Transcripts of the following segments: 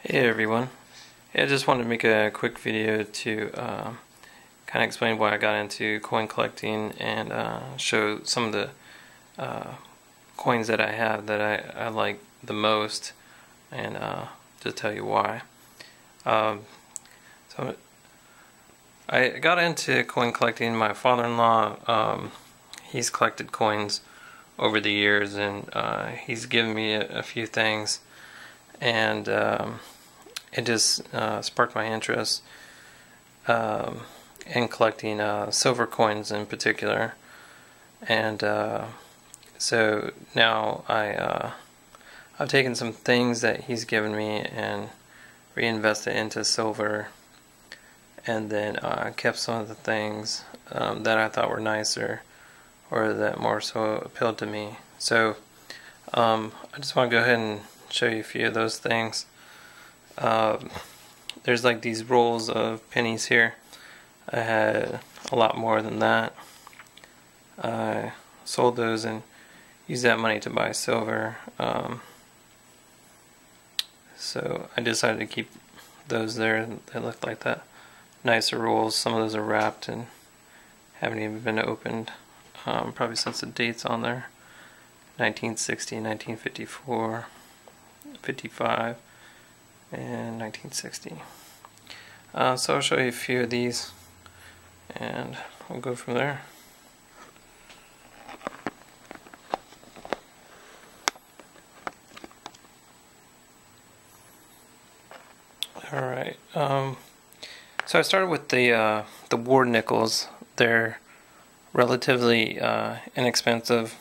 Hey everyone. I just wanted to make a quick video to kind of explain why I got into coin collecting and show some of the coins that I have that I like the most, and just tell you why. So I got into coin collecting. My father-in-law, he's collected coins over the years, and he's given me a few things, and it just sparked my interest in collecting silver coins in particular. And so now I've taken some things that he's given me and reinvested into silver, and then kept some of the things that I thought were nicer or that more so appealed to me. So I just want to go ahead and show you a few of those things. There's like these rolls of pennies here. I had a lot more than that. I sold those and used that money to buy silver. So I decided to keep those there. They look like that. Nicer rolls. Some of those are wrapped and haven't even been opened. Probably since the dates on there. 1960, 1954, 55. And 1960. So I'll show you a few of these, and we'll go from there. All right. So I started with the war nickels. They're relatively inexpensive,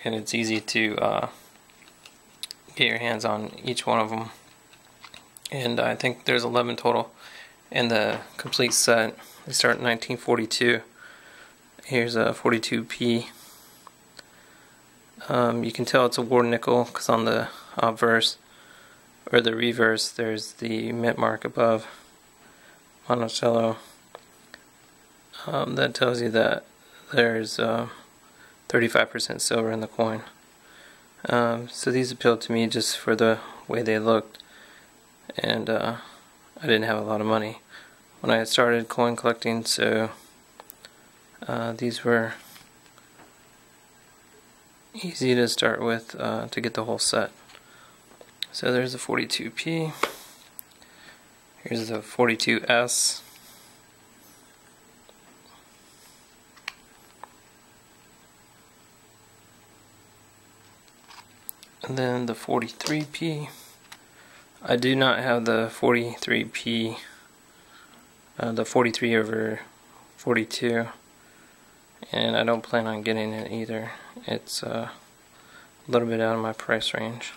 and it's easy to get your hands on each one of them. And I think there's 11 total in the complete set. They start in 1942. Here's a 42p. You can tell it's a war nickel because on the obverse, or the reverse, there's the mint mark above, Monticello. That tells you that there's 35% silver in the coin. So these appealed to me just for the way they looked. And I didn't have a lot of money when I started coin collecting, so these were easy to start with to get the whole set. So there's the 42p. Here's the 42s. And then the 43p. I do not have the 43p, the 43 over 42, and I don't plan on getting it either. It's a little bit out of my price range.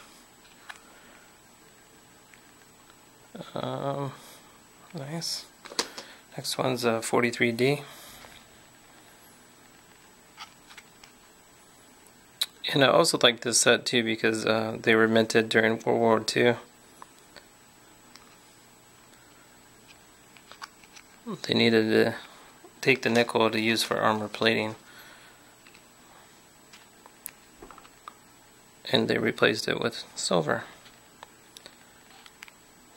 Nice. Next one's a 43D. And I also like this set too because they were minted during World War II. They needed to take the nickel to use for armor plating, and they replaced it with silver.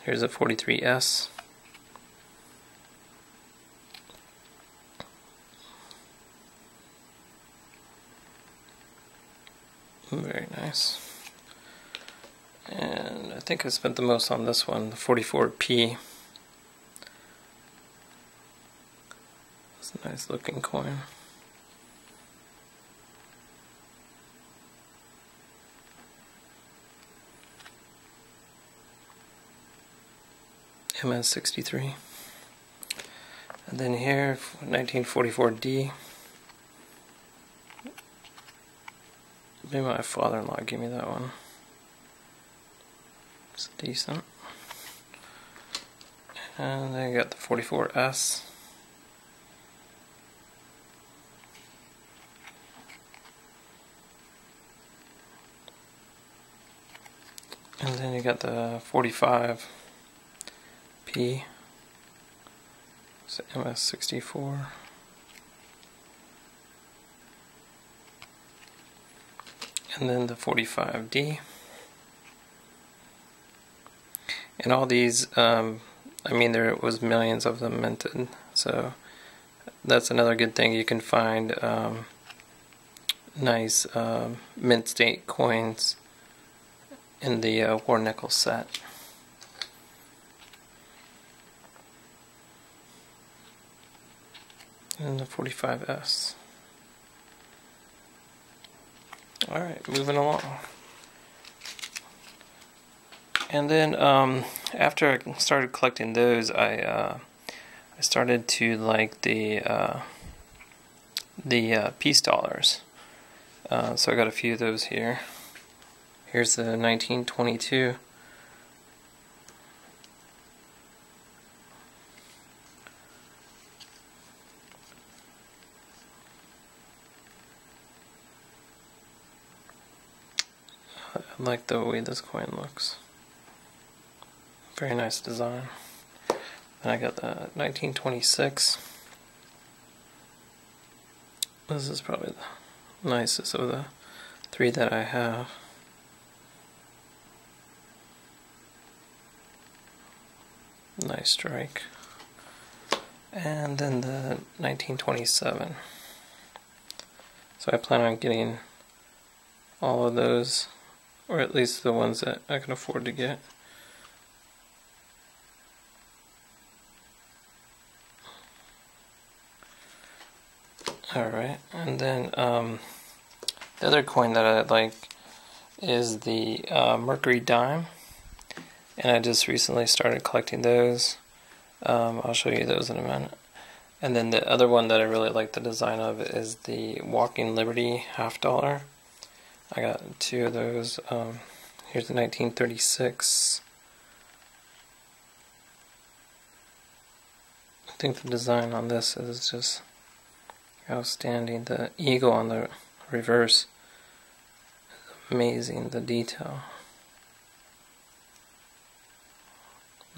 Here's a 43S. Very nice. And I think I spent the most on this one, the 44P. It's a nice looking coin. MS63. And then here, 1944D. Maybe my father-in-law gave me that one. It's decent. And then I got the 44S. And then you got the 45P. It's MS64. And then the 45D. And all these, I mean, there was millions of them minted, so that's another good thing. You can find nice mint state coins in the War Nickel set. And the 45S. Alright, moving along. And then after I started collecting those, I started to like the peace dollars. So I got a few of those here. Here's the 1922. I like the way this coin looks. Very nice design. Then I got the 1926. This is probably the nicest of the three that I have. Nice strike. And then the 1927. So I plan on getting all of those, or at least the ones that I can afford to get. Alright, and then the other coin that I like is the Mercury dime, and I just recently started collecting those. I'll show you those in a minute. And then the other one that I really like the design of is the Walking Liberty $50. I got two of those. Here's the 1936. I think the design on this is just outstanding. The eagle on the reverse is amazing, the detail.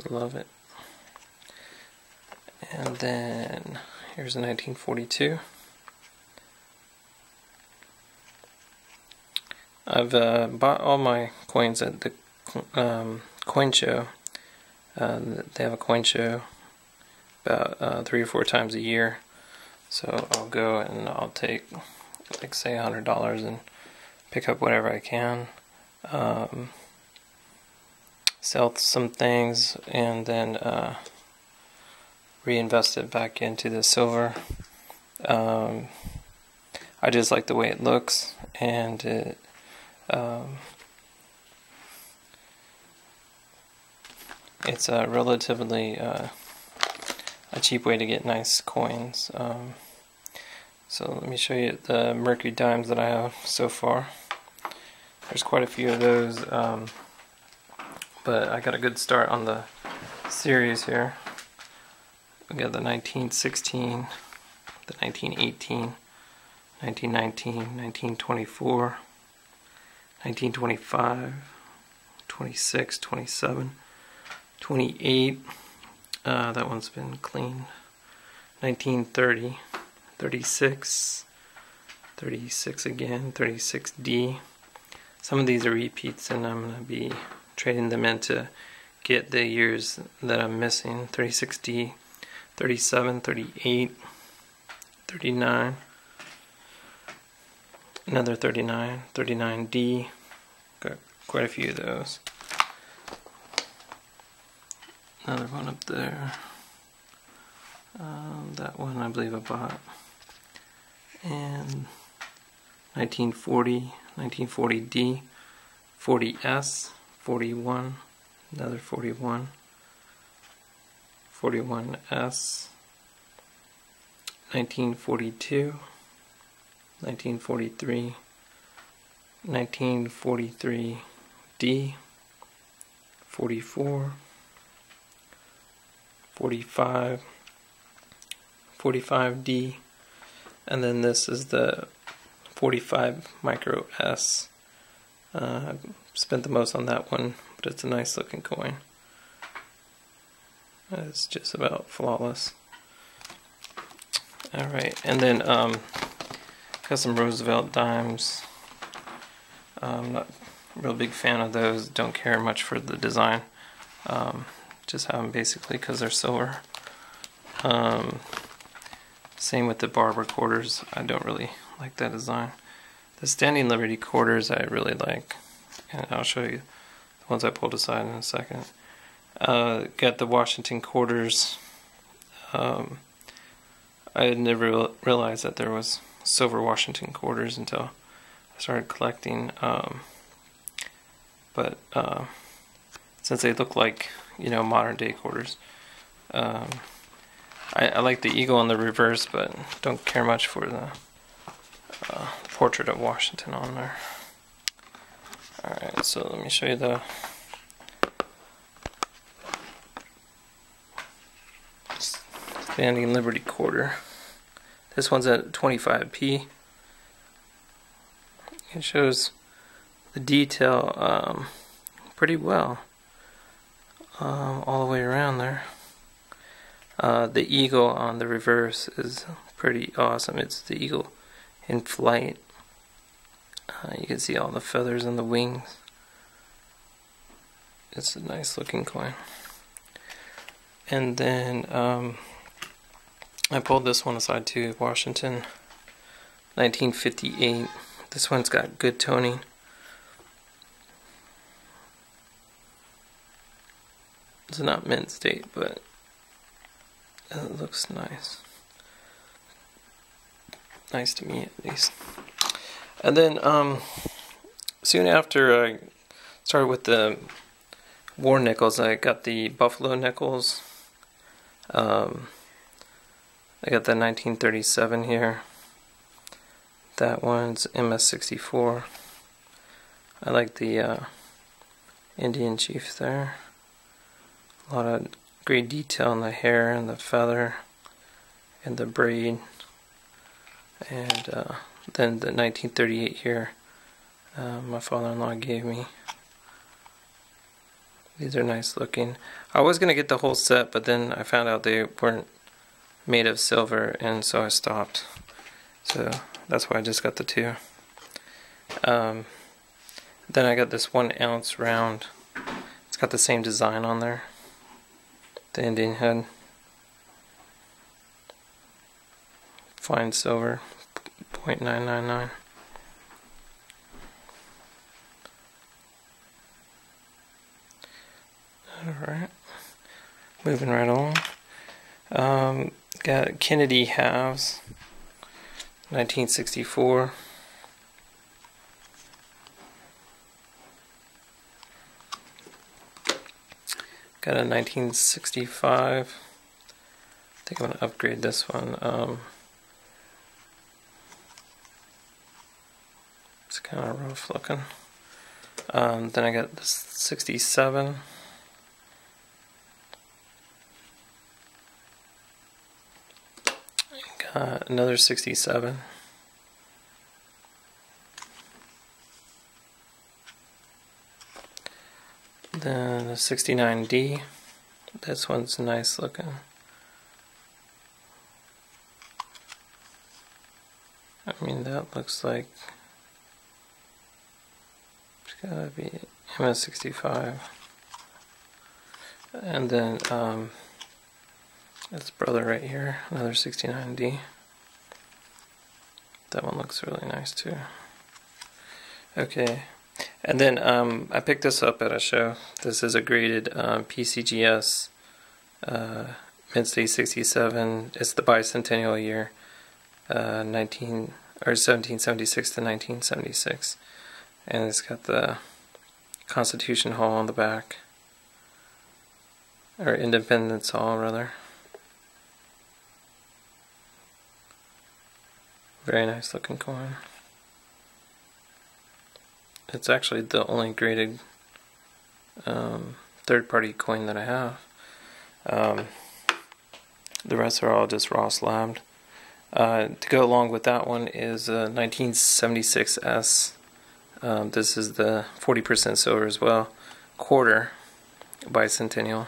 Love it. And then here's a 1942. I've bought all my coins at the coin show. They have a coin show about 3 or 4 times a year. So I'll go and I'll take, like, say $100 and pick up whatever I can. Sell some things and then reinvest it back into the silver. I just like the way it looks, and it's a relatively a cheap way to get nice coins. So let me show you the Mercury dimes that I have so far. There's quite a few of those, but I got a good start on the series here. We got the 1916, the 1918, 1919, 1924, 1925, 26, 27, 28. That one's been cleaned. 1930, 36, 36 again, 36D. Some of these are repeats, and I'm going to be trading them in to get the years that I'm missing. 36D, 37, 38, 39, another 39, 39D. Got quite a few of those. Another one up there. That one I believe I bought. And 1940, 1940D, 40S, 41, another 41, 41S, 1942, 1943, 1943D, 44, 45, 45D, and then this is the 45 Micro S. I've spent the most on that one, but it's a nice looking coin. It's just about flawless. Alright, and then got some Roosevelt dimes. I'm not a real big fan of those, don't care much for the design. Just have them basically because they're silver. Same with the Barber quarters. I don't really like that design. The Standing Liberty quarters I really like, and I'll show you the ones I pulled aside in a second. Got the Washington quarters. I had never realized that there was silver Washington quarters until I started collecting. But since they look like, you know, modern day quarters, I like the eagle in the reverse, but don't care much for the portrait of Washington on there. Alright, so let me show you the Standing Liberty quarter. This one's at 25p. It shows the detail pretty well all the way around there. The eagle on the reverse is pretty awesome. It's the eagle in flight. You can see all the feathers and the wings. It's a nice looking coin. And then I pulled this one aside too, Washington 1958. This one's got good toning. It's not mint state, but it looks nice. Nice to me, at least. And then soon after I started with the war nickels, I got the Buffalo nickels. I got the 1937 here. That one's MS64. I like the Indian chief there. A lot of great detail in the hair and the feather and the braid. And then the 1938 here, my father-in-law gave me. These are nice looking. I was going to get the whole set, but then I found out they weren't made of silver, and so I stopped. So that's why I just got the two. Then I got this 1 ounce round. It's got the same design on there. The Indian head. Fine silver, 0.999. Alright, moving right along. Got Kennedy halves, 1964. Got a 1965. I think I'm going to upgrade this one. It's kind of rough looking. Then I got this 67. Got another 67. Then the 69D. This one's nice looking. I mean, that looks like it's gotta be MS65. And then its brother right here, another 69D. That one looks really nice too. Okay, and then I picked this up at a show. This is a graded PCGS Mint State 67. It's the bicentennial year, 1776 to 1976, and it's got the Constitution Hall on the back, or Independence Hall rather. Very nice looking coin. It's actually the only graded third-party coin that I have. The rest are all just raw slabbed. To go along with that one is a 1976S. This is the 40% silver as well. Quarter bicentennial.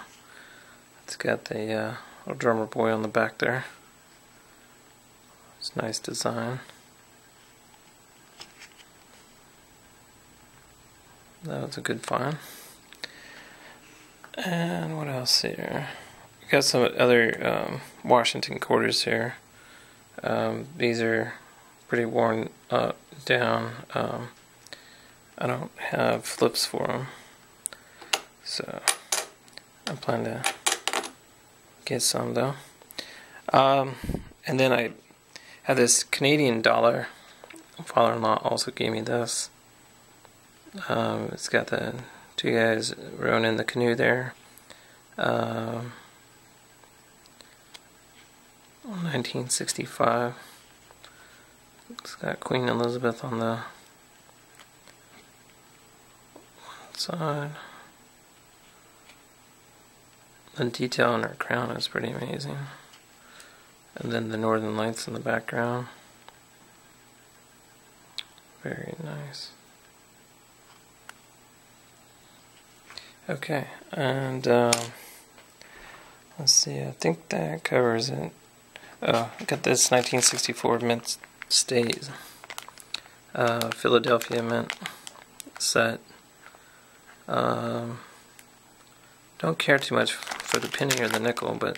It's got the little drummer boy on the back there. It's a nice design. That was a good find. And what else here? Got some other Washington quarters here. These are pretty worn down. I don't have flips for them, so I plan to get some though. And then I have this Canadian dollar. Father-in-law also gave me this. It's got the two guys rowing in the canoe there. 1965. It's got Queen Elizabeth on the one side. The detail on her crown is pretty amazing. And then the Northern Lights in the background. Very nice. Okay, and let's see, I think that covers it. Oh, I got this 1964 mint state, Philadelphia mint set. Don't care too much for the penny or the nickel, but